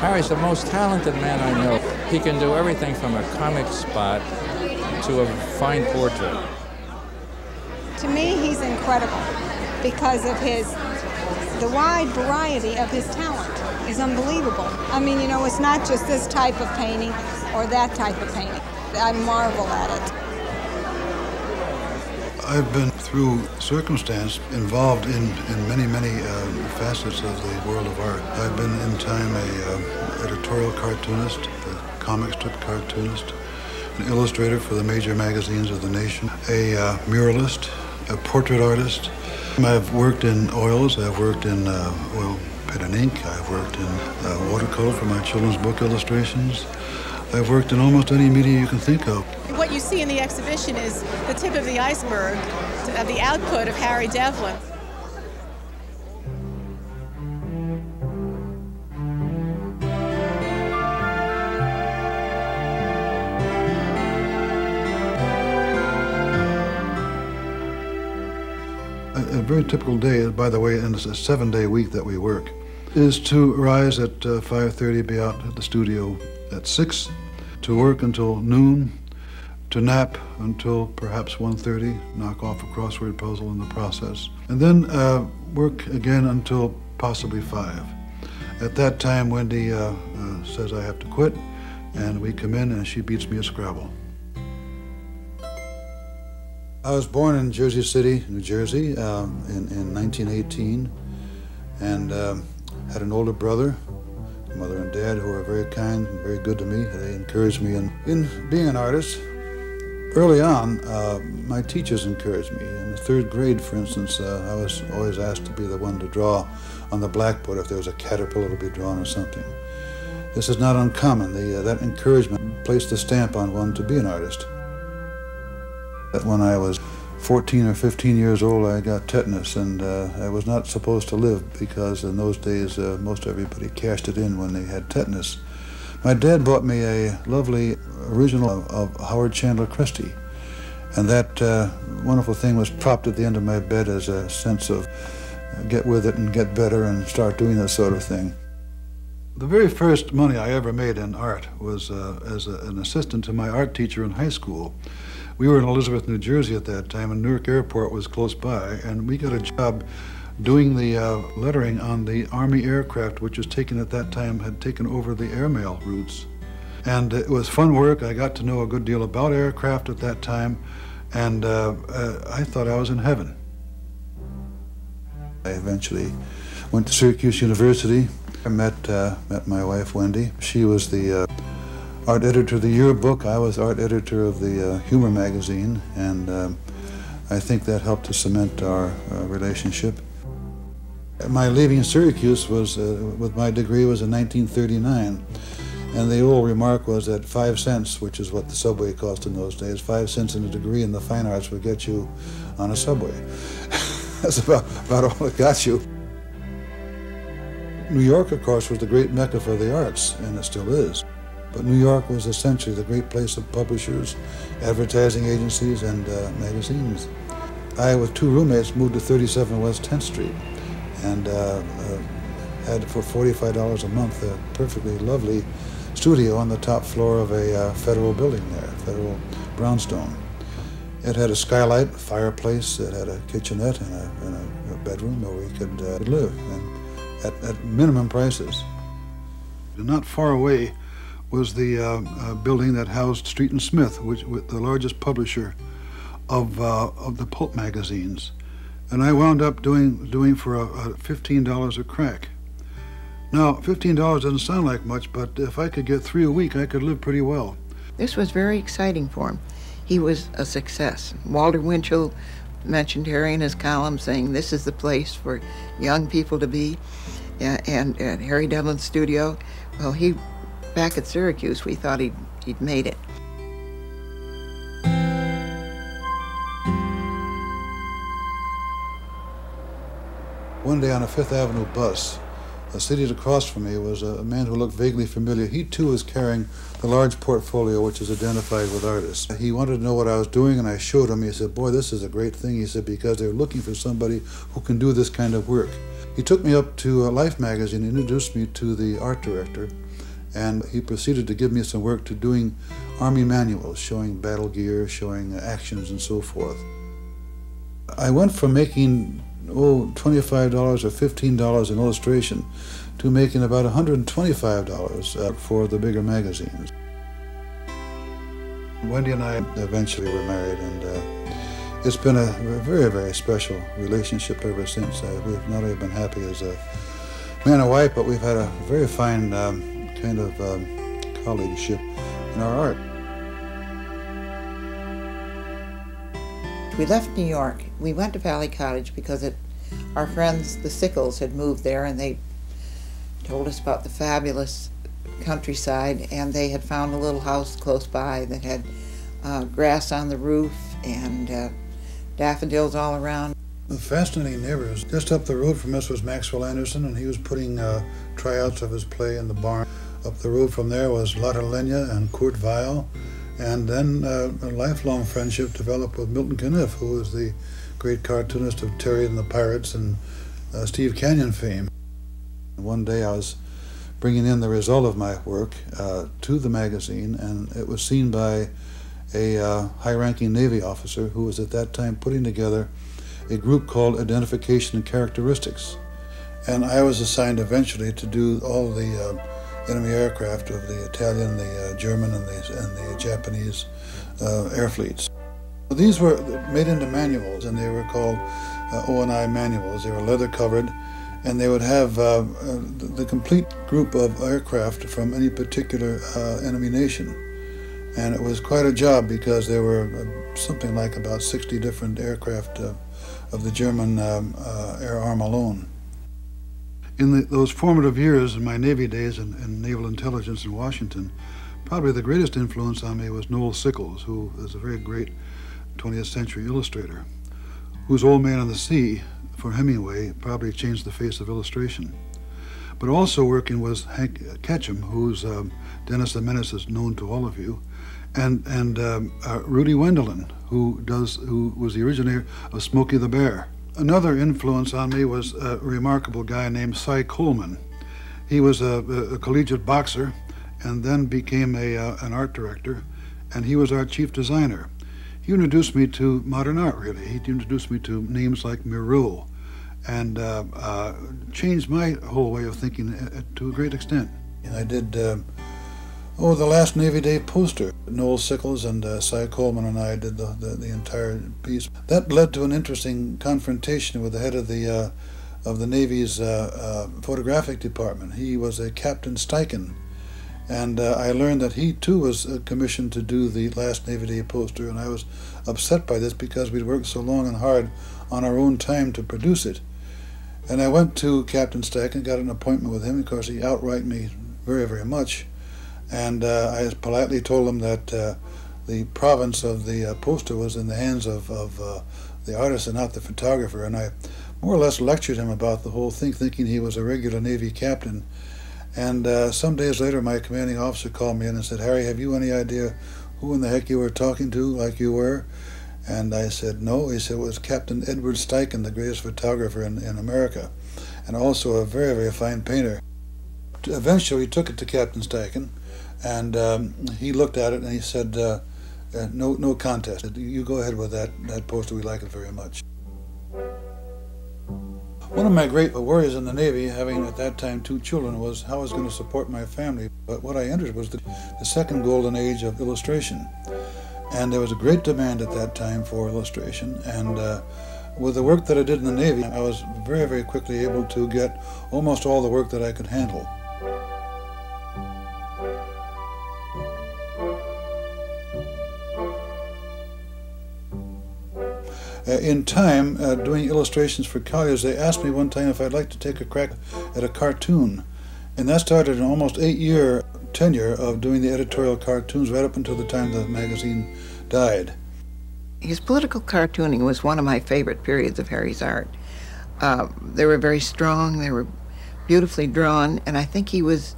Harry's the most talented man I know. He can do everything from a comic spot to a fine portrait. To me, he's incredible because of the wide variety of his talent is unbelievable. I mean, you know, it's not just this type of painting or that type of painting. I marvel at it. I've been, through circumstance, involved in many facets of the world of art. I've been in time a editorial cartoonist, a comic strip cartoonist, an illustrator for the major magazines of the nation, a muralist, a portrait artist. I've worked in oils, I've worked in oil pen and ink, I've worked in watercolor for my children's book illustrations. I've worked in almost any media you can think of. What you see in the exhibition is the tip of the iceberg of the output of Harry Devlin. A very typical day, by the way, and it's a 7-day week that we work, is to rise at 5:30, be out at the studio at 6, to work until noon, to nap until perhaps 1:30, knock off a crossword puzzle in the process, and then work again until possibly 5. At that time, Wendy says I have to quit, and we come in and she beats me at Scrabble. I was born in Jersey City, New Jersey, in 1918, and had an older brother, mother and dad, who were very kind and very good to me. They encouraged me in being an artist. Early on, my teachers encouraged me. In the 3rd grade, for instance, I was always asked to be the one to draw on the blackboard. If there was a caterpillar to be drawn or something. This is not uncommon. That encouragement placed a stamp on one to be an artist. When I was 14 or 15 years old, I got tetanus, and I was not supposed to live because in those days most everybody cashed it in when they had tetanus. My dad bought me a lovely original of Howard Chandler Christie, and that wonderful thing was propped at the end of my bed as a sense of get with it and get better and start doing this sort of thing. The very first money I ever made in art was as an assistant to my art teacher in high school. We were in Elizabeth, New Jersey at that time, and Newark Airport was close by, and we got a job doing the lettering on the Army aircraft, which was taken at that time, had taken over the airmail routes. And it was fun work. I got to know a good deal about aircraft at that time, and I thought I was in heaven. I eventually went to Syracuse University. I met my wife, Wendy. She was the art editor of the yearbook. I was art editor of the humor magazine, and I think that helped to cement our relationship. My leaving Syracuse was, with my degree, was in 1939, and the old remark was that 5 cents, which is what the subway cost in those days, 5 cents in a degree in the fine arts would get you on a subway. That's about all it got you. New York, of course, was the great mecca for the arts, and it still is. But New York was essentially the great place of publishers, advertising agencies, and magazines. I, with 2 roommates, moved to 37 West 10th Street and had for $45 a month a perfectly lovely studio on the top floor of a federal building there, federal brownstone. It had a skylight, a fireplace, it had a kitchenette and a bedroom where we could live, and at minimum prices. Not far away was the building that housed Street and Smith, which was the largest publisher of the pulp magazines. And I wound up doing for $15 a crack. Now, $15 doesn't sound like much, but if I could get 3 a week, I could live pretty well. This was very exciting for him. He was a success. Walter Winchell mentioned Harry in his column, saying this is the place for young people to be. And at Harry Devlin's studio, well, back at Syracuse, we thought he'd made it. One day on a Fifth Avenue bus, seated across from me was a man who looked vaguely familiar. He too was carrying the large portfolio which is identified with artists. He wanted to know what I was doing, and I showed him. He said, "Boy, this is a great thing," he said, "because they're looking for somebody who can do this kind of work." He took me up to Life magazine, introduced me to the art director, And he proceeded to give me some work to doing Army manuals, showing battle gear, showing actions and so forth. I went from making, $25 or $15 in illustration to making about $125 for the bigger magazines. Wendy and I eventually were married, and it's been a very, very special relationship ever since. We've not only been happy as a man and wife, but we've had a very fine kind of colleagueship in our art. We left New York. We went to Valley Cottage because our friends, the Sickles, had moved there, and they told us about the fabulous countryside, and they had found a little house close by that had grass on the roof and daffodils all around. The fascinating neighbors. Just up the road from us was Maxwell Anderson, and he was putting tryouts of his play in the barn. Up the road from there was Lotte Lenya and Kurt Weill, and then a lifelong friendship developed with Milton Caniff, who was the great cartoonist of Terry and the Pirates and Steve Canyon fame. One day I was bringing in the result of my work to the magazine, and it was seen by a high-ranking Navy officer who was at that time putting together a group called Identification and Characteristics. And I was assigned eventually to do all the enemy aircraft of the Italian, the German, and the Japanese air fleets. These were made into manuals, and they were called O&I manuals. They were leather-covered, and they would have the complete group of aircraft from any particular enemy nation. And it was quite a job because there were something like about 60 different aircraft of the German air arm alone. In those formative years in my Navy days in naval intelligence in Washington, probably the greatest influence on me was Noel Sickles, who is a very great 20th century illustrator, whose Old Man on the Sea for Hemingway probably changed the face of illustration. But also working was Hank Ketchum, whose Dennis the Menace is known to all of you, and Rudy Wendelin, who was the originator of Smokey the Bear. Another influence on me was a remarkable guy named Cy Coleman. He was a collegiate boxer and then became an art director, and he was our chief designer. He introduced me to modern art, really. He introduced me to names like Miro, and changed my whole way of thinking to a great extent. And I did the last Navy Day poster. Noel Sickles and Cy Coleman and I did the entire piece. That led to an interesting confrontation with the head of the Navy's photographic department. He was a Captain Steichen, and I learned that he too was commissioned to do the last Navy Day poster, and I was upset by this because we'd worked so long and hard on our own time to produce it. And I went to Captain Steichen, got an appointment with him. Of course, he outranked me very, very much. And I politely told him that the province of the poster was in the hands of the artist and not the photographer. And I more or less lectured him about the whole thing, thinking he was a regular Navy captain. And some days later, my commanding officer called me in and said, "Harry, have you any idea who in the heck you were talking to, like you were?" And I said, "No." He said, "It was Captain Edward Steichen, the greatest photographer in America, and also a very, very fine painter." Eventually, he took it to Captain Steichen, and he looked at it and he said, no contest. You go ahead with that poster. We like it very much. One of my great worries in the Navy, having at that time 2 children, was how I was going to support my family. But what I entered was the second golden age of illustration. And there was a great demand at that time for illustration. And with the work that I did in the Navy, I was very, very quickly able to get almost all the work that I could handle. In time, doing illustrations for colliers, they asked me one time if I'd like to take a crack at a cartoon. And that started an almost 8-year tenure of doing the editorial cartoons right up until the time the magazine died. His political cartooning was one of my favorite periods of Harry's art. They were very strong, they were beautifully drawn, and I think it was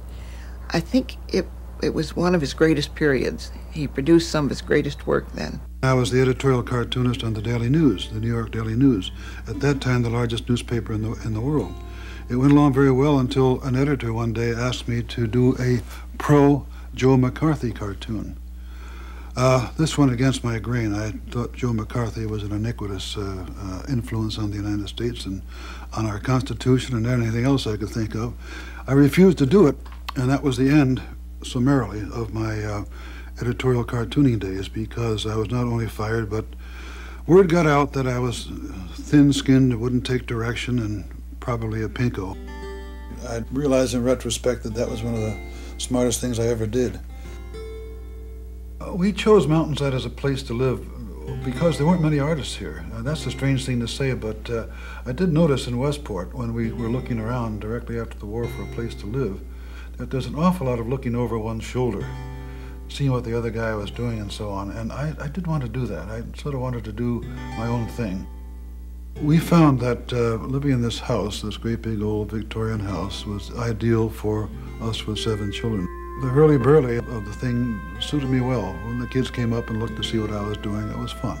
one of his greatest periods. He produced some of his greatest work then. I was the editorial cartoonist on the Daily News, the New York Daily News, at that time the largest newspaper in the world. It went along very well until an editor one day asked me to do a pro-Joe McCarthy cartoon. This went against my grain. I thought Joe McCarthy was an iniquitous influence on the United States and on our Constitution and anything else I could think of. I refused to do it, and that was the end, summarily, of my editorial cartooning days, because I was not only fired, but word got out that I was thin-skinned, wouldn't take direction, and probably a pinko. I realized in retrospect that that was one of the smartest things I ever did. We chose Mountainside as a place to live because there weren't many artists here. That's a strange thing to say, but I did notice in Westport, when we were looking around directly after the war for a place to live, that there's an awful lot of looking over one's shoulder, seeing what the other guy was doing and so on. And I did want to do that. I sort of wanted to do my own thing. We found that living in this house, this great big old Victorian house, was ideal for us with 7 children. The hurly-burly of the thing suited me well. When the kids came up and looked to see what I was doing, it was fun.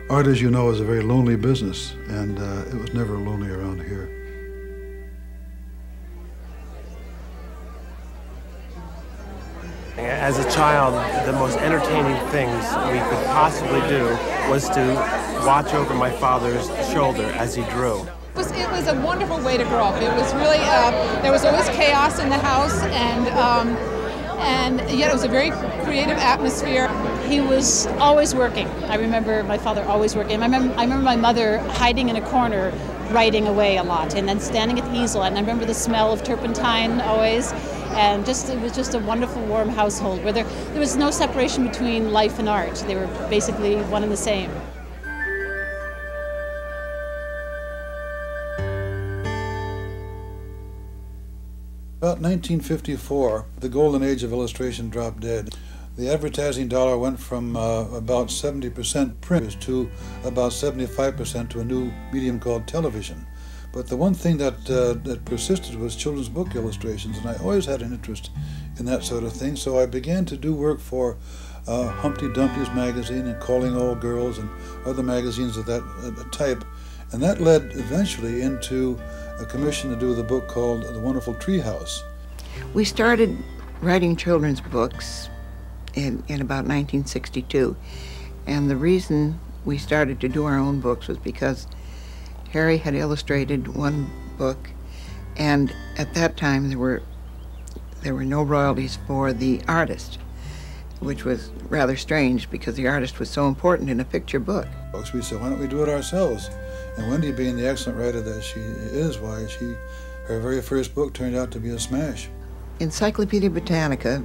Art, as you know, is a very lonely business, and it was never lonely around here. As a child, the most entertaining things we could possibly do was to watch over my father's shoulder as he drew. It was a wonderful way to grow up. It was really, there was always chaos in the house, and yet it was a very creative atmosphere. He was always working. I remember my father always working. I remember my mother hiding in a corner, writing away a lot, and then standing at the easel. And I remember the smell of turpentine always. And it was just a wonderful, warm household where there was no separation between life and art. They were basically one and the same. About 1954, the golden age of illustration dropped dead. The advertising dollar went from about 70% print to about 75% to a new medium called television. But the one thing that persisted was children's book illustrations, and I always had an interest in that sort of thing, so I began to do work for Humpty Dumpty's magazine and Calling All Girls and other magazines of that type, and that led eventually into a commission to do the book called The Wonderful Treehouse. We started writing children's books in about 1962, and the reason we started to do our own books was because Harry had illustrated one book, and at that time there were no royalties for the artist, which was rather strange because the artist was so important in a picture book. We said, why don't we do it ourselves? And Wendy, being the excellent writer that she is, her very first book turned out to be a smash. Encyclopedia Britannica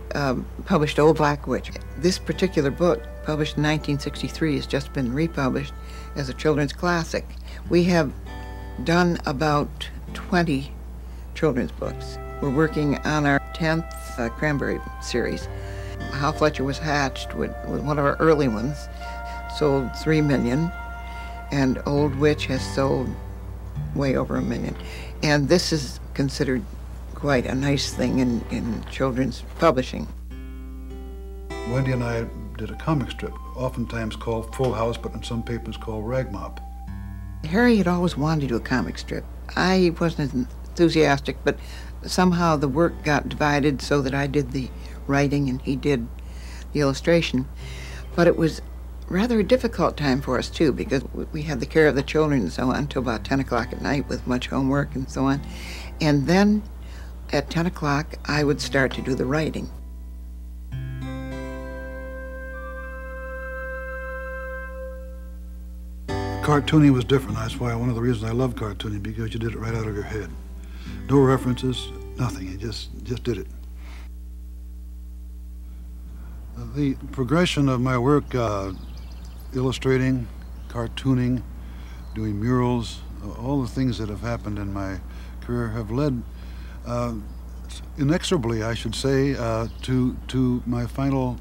published Old Black Witch. This particular book, published in 1963, has just been republished as a children's classic. We have done about 20 children's books. We're working on our 10th Cranberry series. How Fletcher Was Hatched was one of our early ones, sold 3 million, and Old Witch has sold way over 1 million. And this is considered quite a nice thing in children's publishing. Wendy and I did a comic strip, oftentimes called Full House, but in some papers called Rag Mop. Harry had always wanted to do a comic strip. I wasn't as enthusiastic, but somehow the work got divided so that I did the writing and he did the illustration. But it was rather a difficult time for us, too, because we had the care of the children and so on until about 10 o'clock at night with much homework and so on. And then at 10 o'clock, I would start to do the writing. Cartooning was different. That's why one of the reasons I love cartooning, because you did it right out of your head. No references, nothing. You just did it. The progression of my work, illustrating, cartooning, doing murals, all the things that have happened in my career have led inexorably, I should say, to my final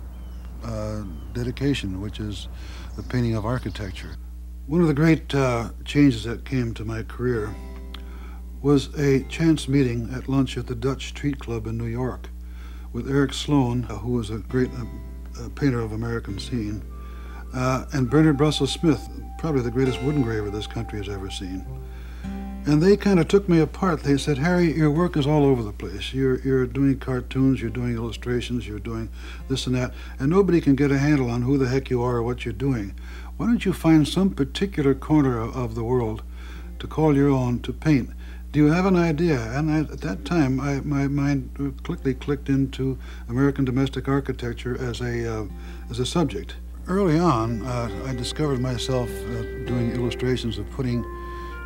dedication, which is the painting of architecture. One of the great changes that came to my career was a chance meeting at lunch at the Dutch Street Club in New York with Eric Sloan, who was a great painter of American scene, and Bernard Russell Smith, probably the greatest wood engraver this country has ever seen. And they kind of took me apart. They said, Harry, your work is all over the place. You're doing cartoons, you're doing illustrations, you're doing this and that, and nobody can get a handle on who the heck you are or what you're doing. Why don't you find some particular corner of the world to call your own to paint? Do you have an idea? And at that time, my mind quickly clicked into American domestic architecture as a subject. Early on, I discovered myself doing illustrations of putting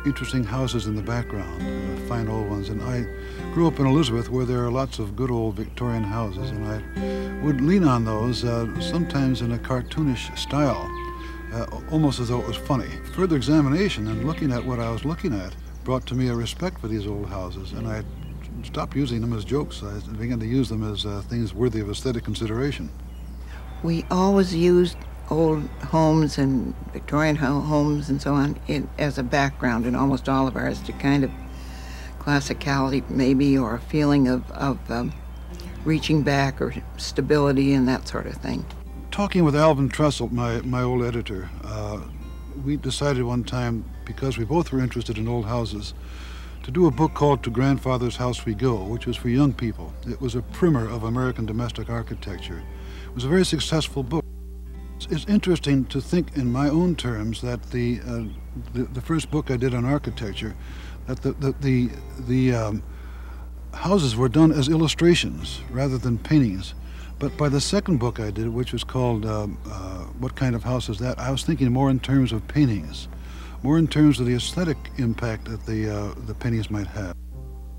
interesting houses in the background, fine old ones. And I grew up in Elizabeth, where there are lots of good old Victorian houses, and I would lean on those sometimes in a cartoonish style, almost as though it was funny. Further examination and looking at what I was looking at brought to me a respect for these old houses, and I stopped using them as jokes. I began to use them as things worthy of aesthetic consideration. We always used old homes and Victorian homes and so on as a background in almost all of ours, to kind of classicality maybe, or a feeling of reaching back or stability and that sort of thing. Talking with Alvin Trussell, my old editor, we decided one time, because we both were interested in old houses, to do a book called To Grandfather's House We Go, which was for young people. It was a primer of American domestic architecture. It was a very successful book. It's interesting to think in my own terms that the first book I did on architecture, that the houses were done as illustrations rather than paintings. But by the second book I did, which was called What Kind of House Is That?, I was thinking more in terms of paintings, more in terms of the aesthetic impact that the paintings might have.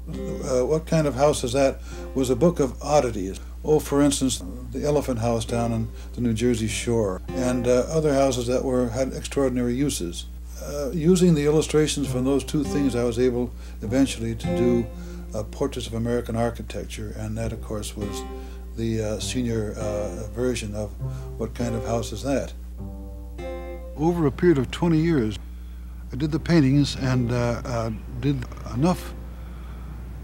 What Kind of House Is That was a book of oddities. Oh, for instance, the Elephant House down on the New Jersey shore, and other houses that had extraordinary uses. Using the illustrations from those two things, I was able eventually to do portraits of American architecture, and that, of course, was the senior version of What Kind of House Is That? Over a period of 20 years, I did the paintings and did enough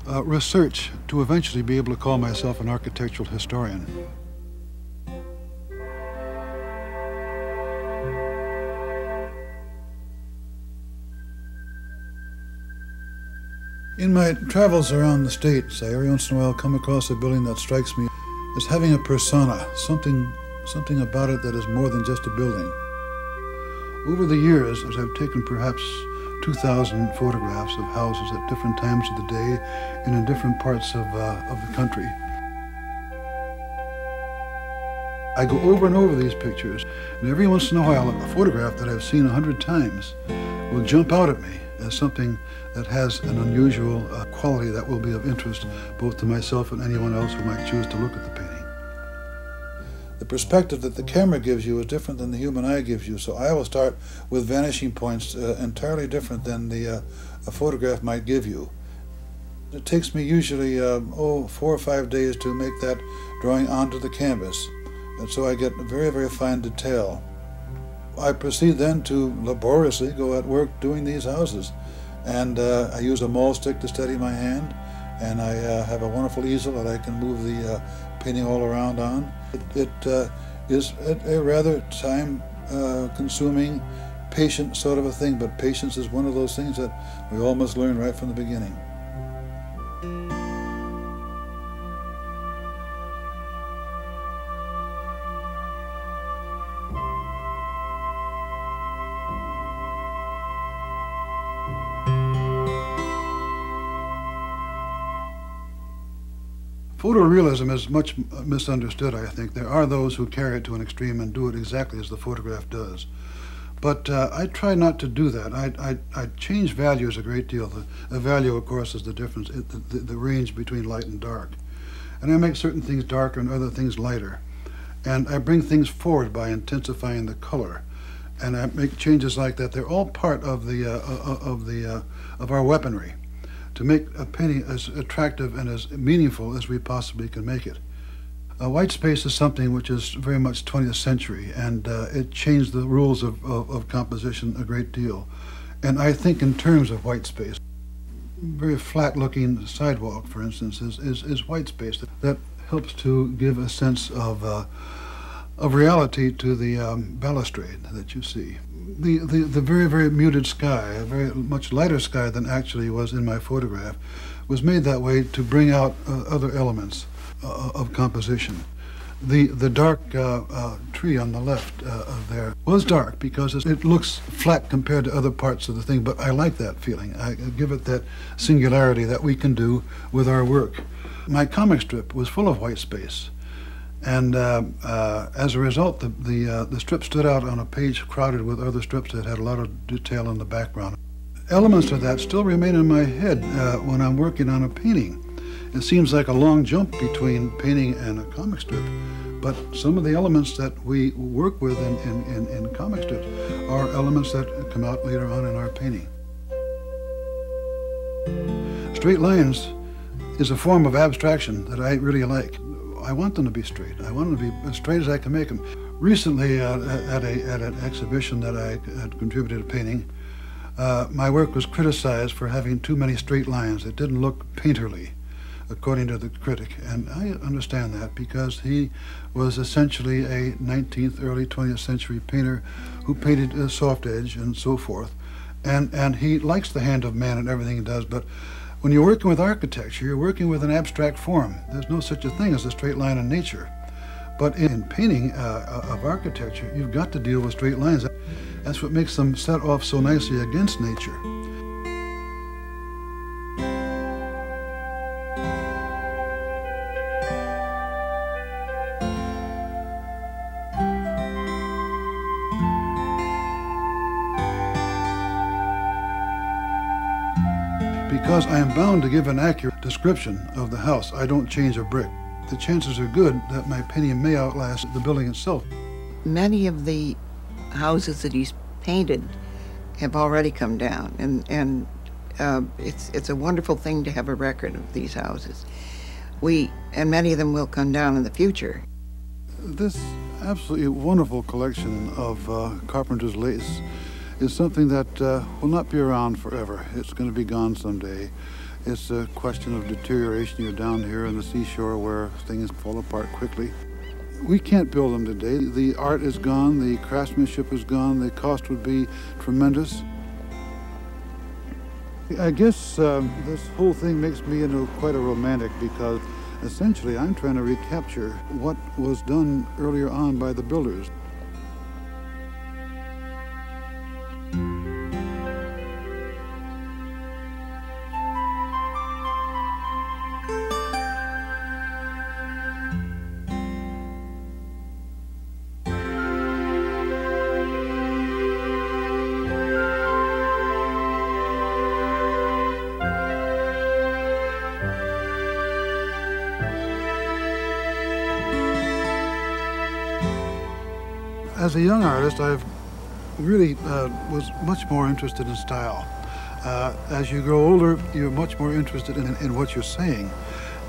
research to eventually be able to call myself an architectural historian. In my travels around the States, I every once in a while come across a building that strikes me as having a persona, something about it that is more than just a building. Over the years, as I've taken perhaps 2,000 photographs of houses at different times of the day and in different parts of the country, I go over and over these pictures, and every once in a while, a photograph that I've seen 100 times will jump out at me as something that has an unusual quality that will be of interest both to myself and anyone else who might choose to look at the painting. The perspective that the camera gives you is different than the human eye gives you, so I will start with vanishing points entirely different than a photograph might give you. It takes me usually 4 or 5 days to make that drawing onto the canvas, and so I get very, very fine detail. I proceed then to laboriously go at work doing these houses, and I use a maul stick to steady my hand, and I have a wonderful easel that I can move the painting all around on. It is a rather time-consuming, patient sort of a thing, but patience is one of those things that we all must learn right from the beginning. Photorealism is much misunderstood, I think. There are those who carry it to an extreme and do it exactly as the photograph does. But I try not to do that. I change values a great deal. The value, of course, is the difference, the range between light and dark. And I make certain things darker and other things lighter. And I bring things forward by intensifying the color. And I make changes like that. They're all part of our weaponry to make a painting as attractive and as meaningful as we possibly can make it. White space is something which is very much 20th century, and it changed the rules of composition a great deal. And I think in terms of white space. Very flat-looking sidewalk, for instance, is white space. That helps to give a sense of of reality to the balustrade that you see. The very, very muted sky, a very much lighter sky than actually was in my photograph, was made that way to bring out other elements of composition. The dark tree on the left there was dark because it looks flat compared to other parts of the thing, but I like that feeling. I give it that singularity that we can do with our work. My comic strip was full of white space, and as a result, the strip stood out on a page crowded with other strips that had a lot of detail in the background. Elements of that still remain in my head when I'm working on a painting. It seems like a long jump between painting and a comic strip, but some of the elements that we work with in comic strips are elements that come out later on in our painting. Straight lines is a form of abstraction that I really like. I want them to be straight. I want them to be as straight as I can make them. Recently, at an exhibition that I had contributed to painting, my work was criticized for having too many straight lines. It didn't look painterly, according to the critic, and I understand that because he was essentially a 19th, early 20th century painter who painted a soft edge and so forth, and he likes the hand of man and everything he does, but when you're working with architecture, you're working with an abstract form. There's no such a thing as a straight line in nature. But in painting of architecture, you've got to deal with straight lines. That's what makes them set off so nicely against nature. Because I am bound to give an accurate description of the house, I don't change a brick. The chances are good that my painting may outlast the building itself. Many of the houses that he's painted have already come down, and it's a wonderful thing to have a record of these houses. And many of them will come down in the future. This absolutely wonderful collection of Carpenter's lace is something that will not be around forever. It's going to be gone someday. It's a question of deterioration. You're down here on the seashore where things fall apart quickly. We can't build them today. The art is gone, the craftsmanship is gone, the cost would be tremendous. I guess this whole thing makes me into quite a romantic because essentially I'm trying to recapture what was done earlier on by the builders. As a young artist, I've really was much more interested in style. As you grow older, you're much more interested in what you're saying,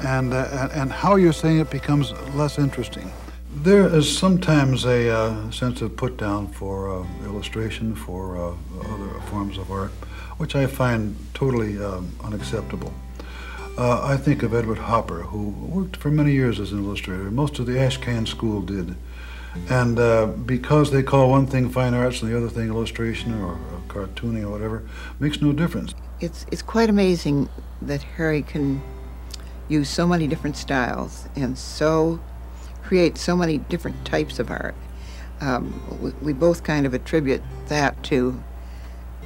and how you're saying it becomes less interesting. There is sometimes a sense of put down for illustration, for other forms of art, which I find totally unacceptable. I think of Edward Hopper, who worked for many years as an illustrator. Most of the Ashcan school did. And because they call one thing fine arts and the other thing illustration or cartooning or whatever, makes no difference. It's quite amazing that Harry can use so many different styles and so create so many different types of art. We both kind of attribute that to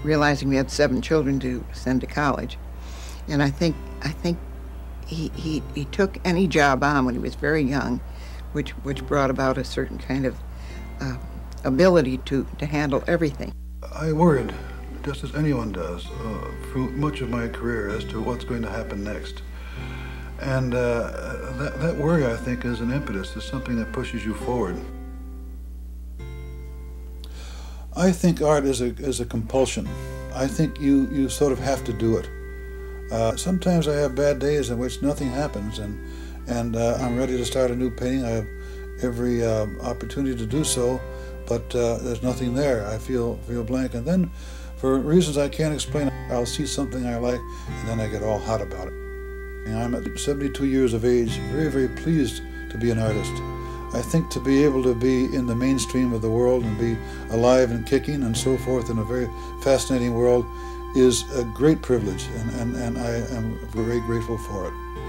realizing we had 7 children to send to college. And I think he took any job on when he was very young, which brought about a certain kind of ability to handle everything. I worried, just as anyone does, through much of my career as to what's going to happen next. And that worry, I think, is an impetus. It's something that pushes you forward. I think art is a compulsion. I think you sort of have to do it. Sometimes I have bad days in which nothing happens, and I'm ready to start a new painting. I have every opportunity to do so, but there's nothing there. I feel blank, and then for reasons I can't explain, I'll see something I like, and then I get all hot about it. And I'm at 72 years of age, very, very pleased to be an artist. I think to be able to be in the mainstream of the world and be alive and kicking and so forth in a very fascinating world is a great privilege, and I am very grateful for it.